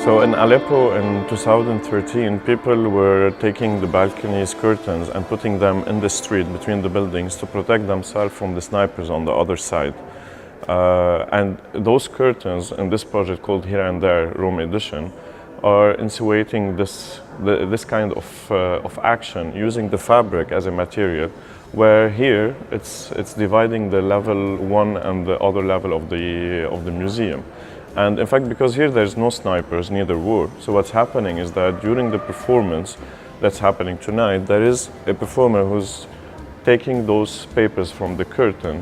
So in Aleppo in 2013, people were taking the balconies curtains and putting them in the street between the buildings to protect themselves from the snipers on the other side. And those curtains in this project called Here and There, Rome Edition, are insinuating this kind of action using the fabric as a material, where here it's dividing the level 1 and the other level of the museum. And in fact, because here there's no snipers, neither war, so what's happening is that during the performance that's happening tonight, there is a performer who's taking those papers from the curtain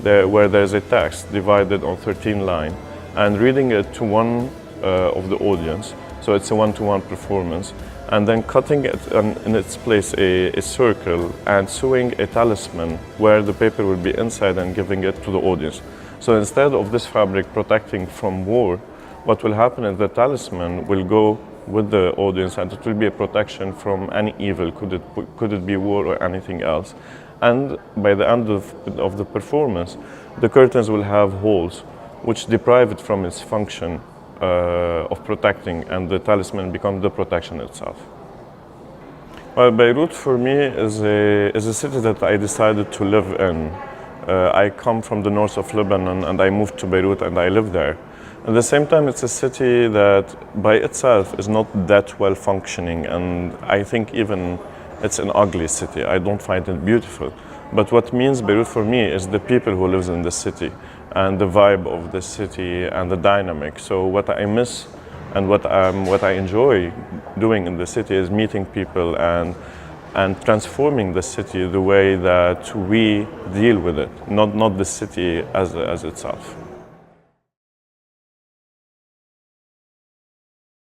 where there's a text divided on 13 lines and reading it to one of the audience. So it's a one-to-one performance, and then cutting it in its place a circle and sewing a talisman where the paper will be inside and giving it to the audience. So instead of this fabric protecting from war, what will happen is the talisman will go with the audience and it will be a protection from any evil, could it be war or anything else. And by the end of the performance, the curtains will have holes which deprive it from its function of protecting, and the talisman becomes the protection itself. Well, Beirut for me is a city that I decided to live in. I come from the north of Lebanon and I moved to Beirut and I live there. At the same time, it's a city that by itself is not that well functioning, and I think even it's an ugly city. I don't find it beautiful. But what means Beirut for me is the people who live in the city and the vibe of the city and the dynamic. So what I miss and what I enjoy doing in the city is meeting people and transforming the city the way that we deal with it, not the city as itself.